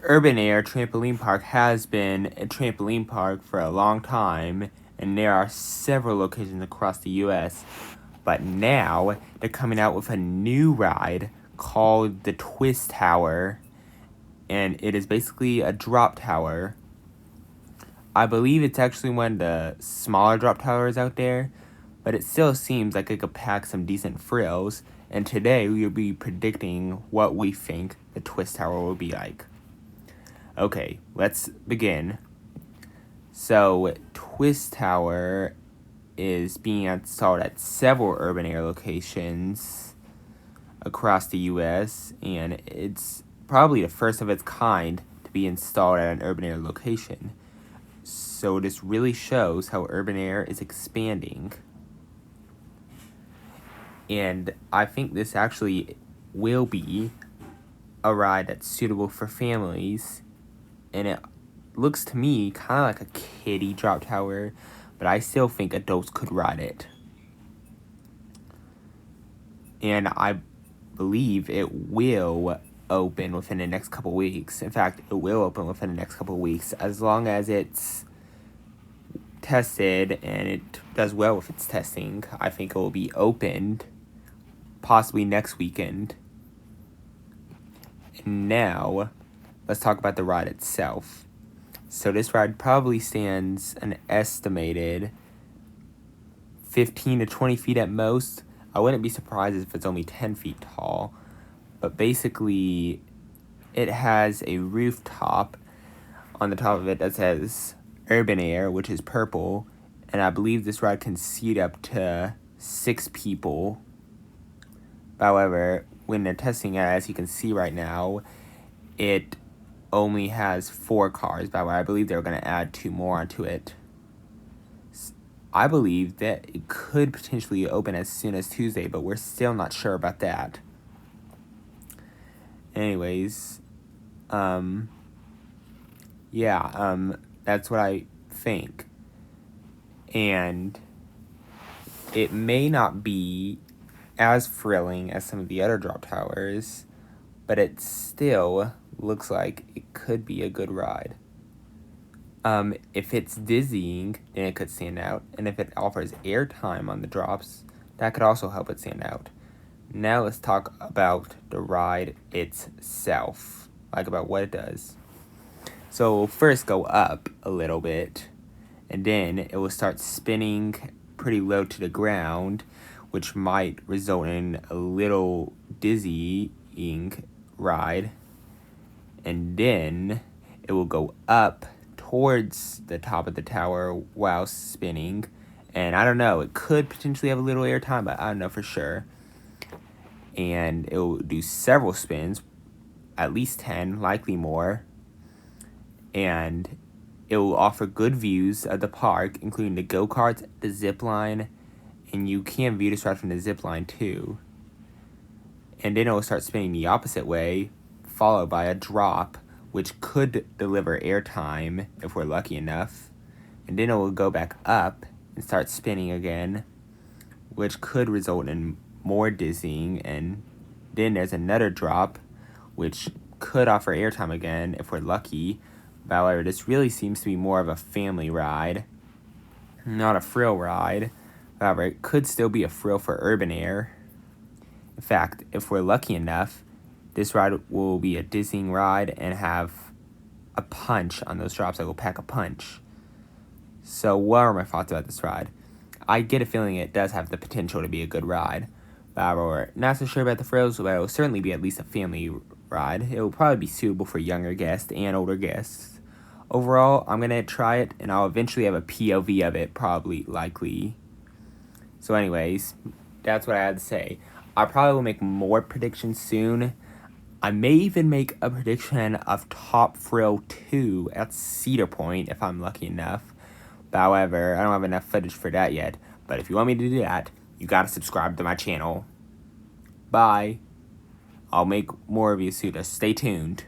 Urban Air Trampoline Park has been a trampoline park for a long time, and there are several locations across the US. But now they're coming out with a new ride called the Twist Tower, and it is basically a drop tower. I believe it's actually one of the smaller drop towers out there, but it still seems like it could pack some decent frills. And today we will be predicting what we think the Twist Tower will be like. Okay, let's begin. So, Twist Tower is being installed at several Urban Air locations across the US, and it's probably the first of its kind to be installed at an Urban Air location. So this really shows how Urban Air is expanding. And I think this actually will be a ride that's suitable for families. And it looks to me kind of like a kiddie drop tower, but I still think adults could ride it. And I believe it will open within the next couple weeks. In fact, it will open within the next couple weeks as long as it's tested and it does well with its testing. I think it will be opened possibly next weekend. And now, let's talk about the ride itself. So this ride probably stands an estimated 15 to 20 feet at most. I wouldn't be surprised if it's only 10 feet tall. But basically, it has a rooftop on the top of it that says Urban Air, which is purple. And I believe this ride can seat up to 6 people. However, when they're testing it, as you can see right now, it only has 4 cars. By the way, I believe they're going to add 2 more onto it. I believe that it could potentially open as soon as Tuesday, but we're still not sure about that. Anyways, that's what I think. And it may not be as thrilling as some of the other drop towers, but it still looks like it could be a good ride. If it's dizzying, then it could stand out, and if it offers airtime on the drops, that could also help it stand out. Now let's talk about the ride itself, like about what it does. So we'll first go up a little bit, and then it will start spinning pretty low to the ground, which might result in a little dizzying ride. And then it will go up towards the top of the tower while spinning. And I don't know, it could potentially have a little airtime, but I don't know for sure. And it will do several spins, at least 10, likely more. And it will offer good views of the park, including the go-karts, the zip line, and you can view this ride from the zip line too. And then it will start spinning the opposite way, followed by a drop, which could deliver airtime if we're lucky enough. And then it will go back up and start spinning again, which could result in more dizzying. And then there's another drop, which could offer airtime again if we're lucky. However, this really seems to be more of a family ride, not a thrill ride. However, it could still be a thrill for Urban Air. In fact, if we're lucky enough, this ride will be a dizzying ride and have a punch on those drops that will pack a punch. So what are my thoughts about this ride? I get a feeling it does have the potential to be a good ride. However, not so sure about the thrills, but it will certainly be at least a family ride. It will probably be suitable for younger guests and older guests. Overall, I'm going to try it, and I'll eventually have a POV of it, likely. So anyways, that's what I had to say. I probably will make more predictions soon. I may even make a prediction of Top Thrill 2 at Cedar Point if I'm lucky enough. But however, I don't have enough footage for that yet. But if you want me to do that, you gotta subscribe to my channel. Bye. I'll make more of you soon. Stay tuned.